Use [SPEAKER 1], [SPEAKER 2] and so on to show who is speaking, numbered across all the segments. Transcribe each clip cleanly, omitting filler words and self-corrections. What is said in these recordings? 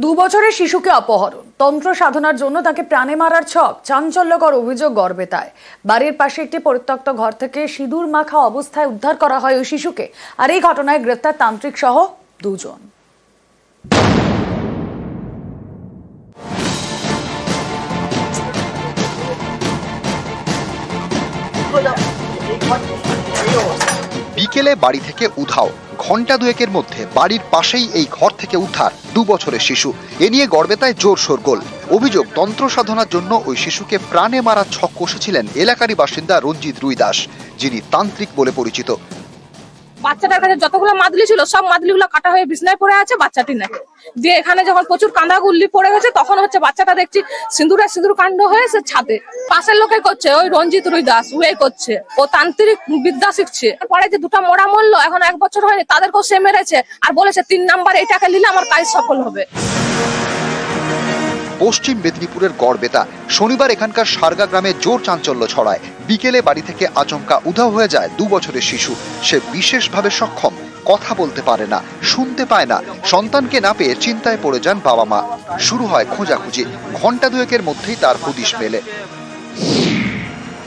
[SPEAKER 1] দু বছরের শিশুকে অপহরণ, তন্ত্র সাধনার জন্য তাকে প্রাণে মারার ছক, চাঞ্চল্যকর অভিযোগ গড়বেতায়। বাড়ির পাশে একটি পরিত্যক্ত ঘর থেকে সিঁদুর মাখা অবস্থায় উদ্ধার করা হয় ওই শিশুকে। আর এই ঘটনায় গ্রেফতার তান্ত্রিক সহ দুজন।
[SPEAKER 2] বিকেলে বাড়ি থেকে উধাও, ঘন্টা দুয়েকের মধ্যে বাড়ির পাশেই এই ঘর থেকে উদ্ধার 2 বছরের শিশু। এ নিয়ে গড়বেতায় জোর শোরগোল। অভিযোগ, তন্ত্র সাধনার জন্য ওই শিশুকে প্রাণে মারার ছক কষেছিলেন এলাকারই বাসিন্দা রঞ্জিত রুই দাস, যিনি তান্ত্রিক বলে পরিচিত।
[SPEAKER 3] বাচ্চাটার কাছে যতগুলো মাদুলি ছিল সব মাদুলিগুলো কাটা হয়ে বিছনায় পড়ে আছে, বাচ্চাটি নাকি দিয়ে এখানে যখন প্রচুর কাঁদা গুল্লি পড়ে গেছে তখন হচ্ছে বাচ্চাটা দেখছি সিঁদুর কাণ্ড হয়ে সে ছাদে। পাশের লোকে করছে, ওই রঞ্জিত রুই দাস ওয়ে করছে, ও তান্ত্রিক বিদ্যা শিখছে। পরে যে দুটো মোড়া মরলো, এখন 1 বছর হয়নি, তাদেরকেও সে মেরেছে আর বলেছে 3 নাম্বার এই টাকা নিলে আমার কাজ সফল হবে।
[SPEAKER 2] পশ্চিম মেদিনীপুরের গড়বেতা। শনিবার এখানকার সারগা গ্রামে জোর চাঞ্চল্য ছড়ায়। বিকেলে বাড়ি থেকে আচমকা উধাও হয়ে যায় 2 বছরের শিশু। সে বিশেষভাবে সক্ষম, কথা বলতে পারে না, শুনতে পায় না। সন্তানকে না পেয়ে চিন্তায় পড়ে যান বাবা মা। শুরু হয় খোঁজাখুঁজি। ঘন্টা দুয়েকের মধ্যেই তার হদিশ মেলে।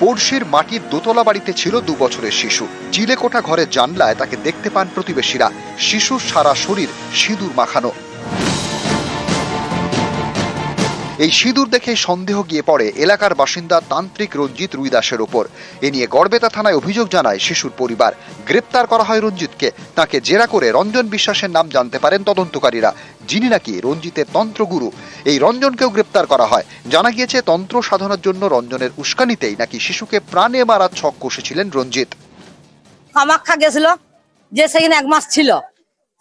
[SPEAKER 2] পড়শির মাটির দোতলা বাড়িতে ছিল 2 বছরের শিশু। চিলেকোঠা ঘরের জানলায় তাকে দেখতে পান প্রতিবেশীরা। শিশুর সারা শরীর সিঁদুর মাখানো। এই সিঁদুর দেখে সন্দেহ গিয়ে পড়ে এলাকার বাসিন্দা তান্ত্রিক রঞ্জিত রুই দাসের ওপর। এ নিয়ে গড়বেতা থানায় অভিযোগ জানায় শিশুর পরিবার। গ্রেপ্তার করা হয় রঞ্জিতকে। তাকে জেরা করে রঞ্জন বিশ্বাসের নাম জানতে পারেন তদন্তকারীরা, যিনি নাকি রঞ্জিতের তন্ত্রগুরু। এই রঞ্জনকেও গ্রেপ্তার করা হয়। জানা গিয়েছে, তন্ত্র সাধনার জন্য রঞ্জনের উস্কানিতেই নাকি শিশুকে প্রাণে মারার ছক কষেছিলেন রঞ্জিত।
[SPEAKER 4] কামাখ্যা গেছিল, যে সেখানে 1 মাস ছিল,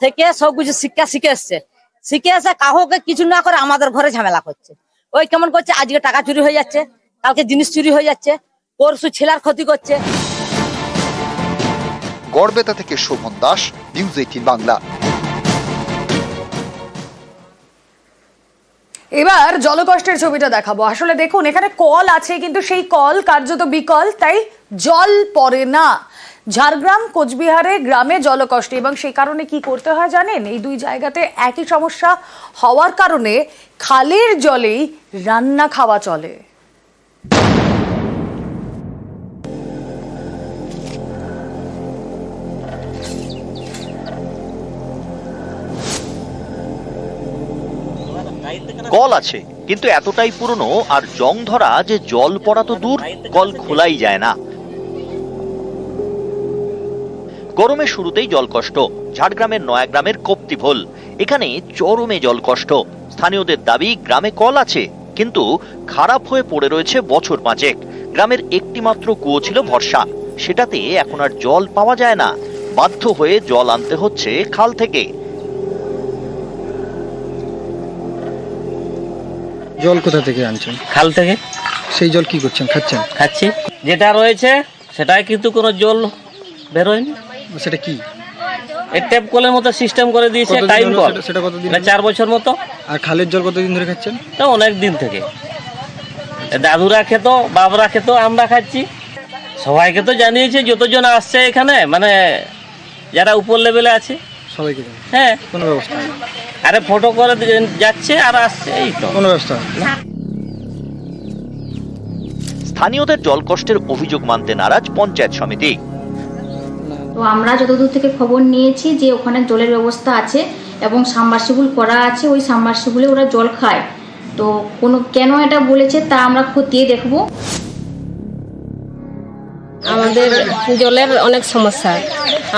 [SPEAKER 4] থেকে সব কিছু শিক্ষা শিখে এসছে। শিখে এসে কাউকে কিছু না করে আমাদের ঘরে ঝামেলা করছে। ওই কেমন করছে, আজকে টাকা চুরি হয়ে যাচ্ছে, কালকে জিনিস চুরি হয়ে যাচ্ছে, পরশু ছেলের ক্ষতি করছে।
[SPEAKER 2] গড়বেতা থেকে শোভন দাস, নিউজ 18 বাংলা।
[SPEAKER 1] এবার জলকষ্টের ছবিটা দেখাবো। আসলে দেখুন, এখানে কল আছে কিন্তু সেই কল কার্যত বিকল, তাই জল পড়ে না। ঝাড়গ্রাম কোচবিহারে গ্রামে জলকষ্ট, এবং সেই কারণে কি করতে হয় জানেন? এই 2 জায়গাতে একই সমস্যা হওয়ার কারণে খালের জলেই রান্না খাওয়া চলে।
[SPEAKER 5] কল আছে কিন্তু এতটাই পুরনো আর জং ধরা যে জল পড়া তো দূর, কল খোলাই যায় না। গরমের শুরুতেই জল কষ্ট। ঝাড়গ্রামের নয়াগ্রামের কপ্তিভোল, এখানে চরমে জল কষ্ট। স্থানীয়দের দাবি, গ্রামে কল আছে কিন্তু খারাপ হয়ে পড়ে রয়েছে বছর 5 গ্রামের একটি মাত্র কুয়ো ছিল ভরসা, সেটাতে এখন আর জল পাওয়া যায় না। বাধ্য হয়ে জল আনতে হচ্ছে খাল থেকে।
[SPEAKER 6] জল কোথা থেকে আনছেন?
[SPEAKER 7] খাল থেকে।
[SPEAKER 6] সেই জল কি করছেন? খাচ্ছেন?
[SPEAKER 7] খাচ্ছি, যেটা রয়েছে সেটাই, কিন্তু কোনো জল বেরোয়নি।
[SPEAKER 6] সেটা কি?
[SPEAKER 7] এই ট্যাপ কলের মতো সিস্টেম করে দিয়েছে, টাইম কল।
[SPEAKER 6] সেটা কতদিন?
[SPEAKER 7] 4 বছর মতো।
[SPEAKER 6] আর খালের জল কতদিন ধরে খাচ্ছেন?
[SPEAKER 7] তো অনেক দিন থেকে। দাদুরা খেত, বাবরা খেত, আমরা খাচ্ছি। সবাইকে তো জানিয়েছে, যতজন আসছে এখানে, মানে যারা উপর লেভেলে আছে
[SPEAKER 6] সবাইকে?
[SPEAKER 7] হ্যাঁ।
[SPEAKER 6] কোনো ব্যবস্থা?
[SPEAKER 7] আরে ফটো করে যাচ্ছে আর আসছে, এই তো।
[SPEAKER 6] কোনো ব্যবস্থা?
[SPEAKER 5] স্থানীয়দের জল কষ্টের অভিযোগ মানতে নারাজ পঞ্চায়েত সমিতি।
[SPEAKER 8] তো আমরা যতদূর থেকে খবর নিয়েছি যে ওখানে জলের ব্যবস্থা আছে এবং সাবমার্সিবল করা আছে, ওই সাবমার্সিবলে ওরা জল খায়। তো কেন এটা বলেছে তা আমরা খতিয়ে দেখব।
[SPEAKER 9] আমাদের জলের অনেক সমস্যা।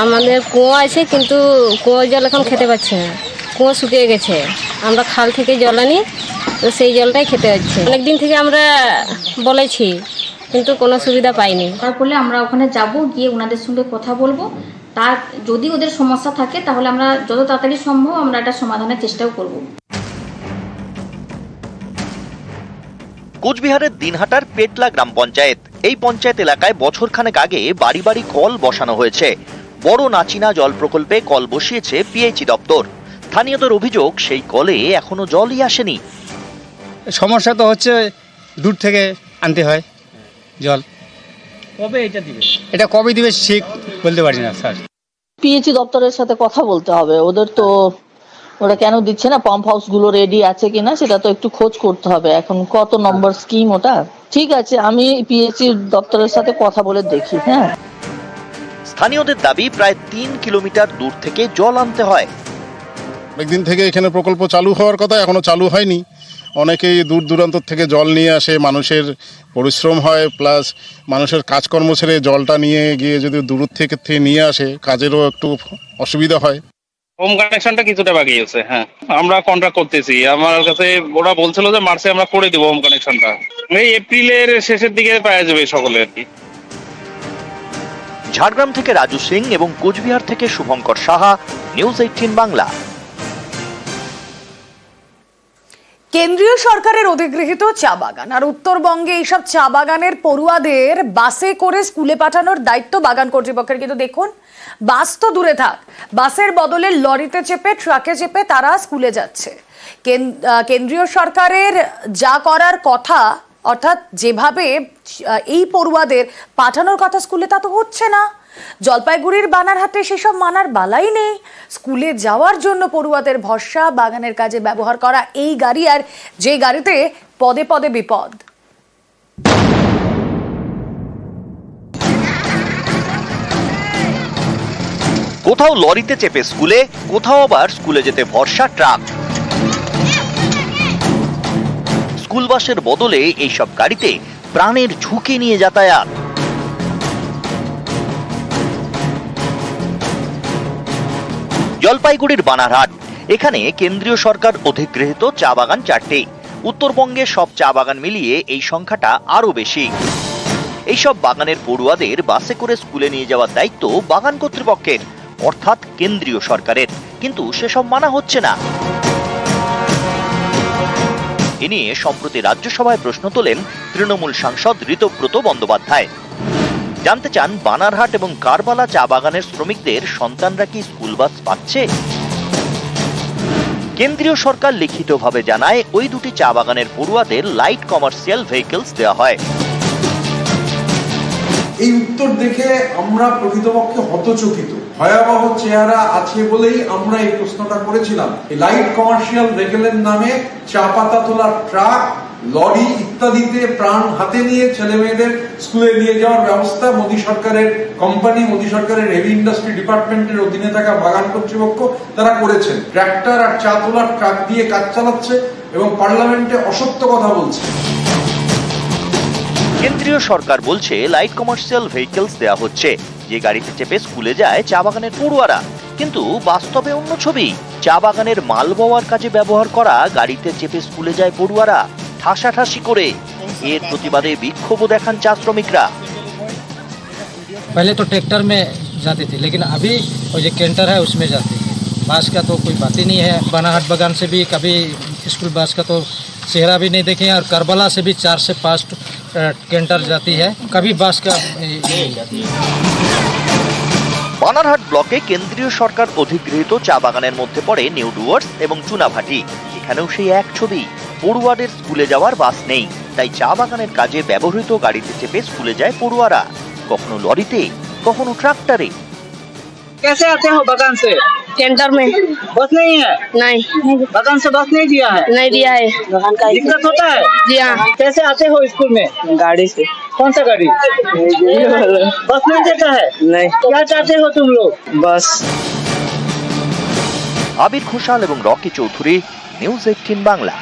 [SPEAKER 9] আমাদের কুয়ো আছে কিন্তু কুয়োর জল এখন খেতে পাচ্ছি না, কুয়ো শুকিয়ে গেছে। আমরা খাল থেকে জল আনি, তো সেই জলটাই খেতে হচ্ছে। অনেকদিন থেকে আমরা বলেছি কিন্তু কোনো সুবিধা পাইনি।
[SPEAKER 8] তারপরে আমরা ওখানে যাব, গিয়ে ওনাদের সঙ্গে কথা বলবো। তার যদি ওদের সমস্যা থাকে তাহলে আমরা যত তাড়াতাড়ি সম্ভব আমরা এটা সমাধানের চেষ্টাও করব।
[SPEAKER 5] কোচবিহারের দিনহাটার পেটলা গ্রাম পঞ্চায়েত। এই পঞ্চায়েত এলাকায় বছরখানেক আগে বাড়ি বাড়ি কল বসানো হয়েছে। বড় নাচিনা জল প্রকল্পে কল বসিয়েছে পিএইচই দপ্তর। স্থানীয়দের অভিযোগ, সেই কলে এখনো জলই আসেনি।
[SPEAKER 6] সমস্যা তো হচ্ছে, দূর থেকে আনতে হয় জল।
[SPEAKER 7] কবে এটা দিবে?
[SPEAKER 6] এটা কবে দিবে ঠিক বলতে পারি না স্যার।
[SPEAKER 4] পিএইচই দপ্তরের সাথে কথা বলতে হবে। ওদের তো
[SPEAKER 10] ওরা কেন দিচ্ছে না, পাম্প হাউস গুলো রেডি আছে কিনা সেটা তো একটু খোঁজ করতে হবে। এখন কত নম্বর স্কিম ওটা? ঠিক আছে, আমি পিএইচই দপ্তরের সাথে কথা বলে দেখি। হ্যাঁ,
[SPEAKER 5] স্থানীয়দের দাবি প্রায় 3 কিলোমিটার দূর থেকে জল আনতে হয়।
[SPEAKER 11] অনেকদিন থেকে এখানে প্রকল্প চালু হওয়ার কথা, এখনো চালু হয়নি। অনেকেই দূর দূরান্ত থেকে জল নিয়ে আসে, মানুষের পরিশ্রম হয়, প্লাস মানুষের কাজকর্ম ছেড়ে জলটা নিয়ে গিয়ে যদি দূর থেকে নিয়ে আসে কাজেরও একটু অসুবিধা হয়।
[SPEAKER 12] হোম কানেকশনটা কিছুটা বাকি আছে। হ্যাঁ, আমরা কন্ট্রাক্ট করতেছি। আমার কাছে ওরা বলছিল যে মার্চে আমরা করে দিব হোম কানেকশনটা, এই এপ্রিলের শেষের দিকে পাওয়া যাবে সকলে আর কি।
[SPEAKER 5] ঝাড়গ্রাম থেকে রাজু সিং এবং কোচবিহার থেকে শুভঙ্কর সাহা, নিউজ 18 বাংলা।
[SPEAKER 1] কেন্দ্রীয় সরকারের অধিগৃহীত চা বাগান আর উত্তরবঙ্গে এইসব চা বাগানের পড়ুয়াদের বাসে করে স্কুলে পাঠানোর দায়িত্ব বাগান কর্তৃপক্ষের। কিন্তু দেখুন, বাস তো দূরে থাক, বাসের বদলে লরিতে চেপে, ট্রাকে চেপে তারা স্কুলে যাচ্ছে। কেন্দ্রীয় সরকারের যা করার কথা, অর্থাৎ যেভাবে এই পড়ুয়াদের পাঠানোর কথা স্কুলে, তা তো হচ্ছে না। জলপাইগুড়ির বানারহাটে সেসব মানার বালাই নেই। স্কুলে যাওয়ার জন্য পড়ুয়াদের ভরসা বাগানের কাজে ব্যবহার করা এই গাড়ি, আর যে গাড়িতে পদে পদে বিপদ।
[SPEAKER 5] কোথাও লরিতে চেপে স্কুলে, কোথাও আবার স্কুলে যেতে ভরসা ট্রাক। স্কুল বাসের বদলে এইসব গাড়িতে প্রাণের ঝুঁকি নিয়ে যাতায়াত। জলপাইগুড়ির বানারহাট, এখানে কেন্দ্রীয় সরকার অধিগৃহীত চা বাগান 4টি। উত্তরবঙ্গের সব চা বাগান মিলিয়ে এই সংখ্যাটা আরো বেশি। এইসব বাগানের পড়ুয়াদের বাসে করে স্কুলে নিয়ে যাওয়ার দায়িত্ব বাগান কর্তৃপক্ষের, অর্থাৎ কেন্দ্রীয় সরকারের, কিন্তু সেসব মানা হচ্ছে না। এ নিয়ে সম্প্রতি রাজ্যসভায় প্রশ্ন তোলেন তৃণমূল সাংসদ ঋতব্রত বন্দ্যোপাধ্যায়। জানতে চান, বানারহাট এবং কারবালা চা বাগানের শ্রমিকদের সন্তানরা কি স্কুল বাস পাচ্ছে? কেন্দ্রীয় সরকার লিখিতভাবে জানায়, ওই দুটি চা বাগানের পড়ুয়াদের লাইট কমার্শিয়াল ভেহিকলস দেওয়া হয়।
[SPEAKER 13] এই উত্তর দেখে আমরা প্রকৃতপক্ষে হতচকিত। ভয়াবহ চেহারা আছে বলেই আমরা এই প্রশ্নটা করেছিলাম। এই লাইট কমার্শিয়াল ভেহিকলের নামে চা পাতা তোলার ট্রাক, লরি ইত্যাদিতে প্রাণ হাতে নিয়ে ছেলে মেয়েদের স্কুলে নিয়ে যাওয়ার ব্যবস্থা মোদী সরকারের কোম্পানি, মোদী সরকারের হেভি ইন্ডাস্ট্রি ডিপার্টমেন্টের অধীনে থাকা বাগান কর্তৃপক্ষ তারা করেছেন। ট্র্যাক্টর আর চা তোলার ট্রাক দিয়ে কাজ চালাচ্ছে এবং পার্লামেন্টে অসত্য কথা বলছে।
[SPEAKER 5] কেন্দ্রীয় সরকার বলছে লাইট কমার্শিয়াল ভেহিকলস দেওয়া হচ্ছে, যে গাড়িতে চেপে স্কুলে যায় চা বাগানের পড়ুয়ারা। কিন্তু বাস্তবে অন্য ছবি। চা বাগানের মাল বওয়ার কাজে ব্যবহার করা গাড়িতে চেপে স্কুলে যায় পড়ুয়ারা, ঠাসাঠাসি করে। এর প্রতিবাদে বিক্ষোভ দেখান চা শ্রমিকরা।
[SPEAKER 14] पहले तो ट्रैक्टर में जाते थे, लेकिन अभी वो जो कैंटर है उसमें जाते हैं। बस का तो कोई बात ही नहीं है। बानारहाट बागान से भी कभी स्कूल बस का तो चेहरा भी नहीं देखे, और करबला से भी 4 से 5 कैंटर जाती है, कभी बस का नहीं जाती है।
[SPEAKER 5] বানারহাট ব্লকে কেন্দ্রীয় সরকার অধিগৃহীত চা বাগানের মধ্যে পড়ে নিউ ডুয়ার্স এবং চুনাভাটি। এখানেও সেই এক ছবি, পড়ুয়াদের স্কুলে যাওয়ার বাস নেই, তাই চা বাগানের কাজে ব্যবহৃত গাড়িতে চেপে স্কুলে যায় পড়ুয়ারা, কখনো লরিতে, কখনো ট্রাক্টরে।
[SPEAKER 15] कैसे आते हो बागान से?
[SPEAKER 9] कैंटर में।
[SPEAKER 15] बस नहीं है?
[SPEAKER 9] नहीं,
[SPEAKER 15] बागान से बस नहीं दिया है?
[SPEAKER 9] नहीं दिया है।
[SPEAKER 15] दिक्कत होता है?
[SPEAKER 9] जी हाँ।
[SPEAKER 15] कैसे आते हो स्कूल में?
[SPEAKER 9] गाड़ी से।
[SPEAKER 15] कौन सा गाड़ी? बस नहीं देता है?
[SPEAKER 9] नहीं।
[SPEAKER 15] क्या चाहते हो तुम लोग?
[SPEAKER 9] बस।
[SPEAKER 5] আবির ঘোষাল এবং রকি চৌধুরী, নিউজ 18 বাংলা।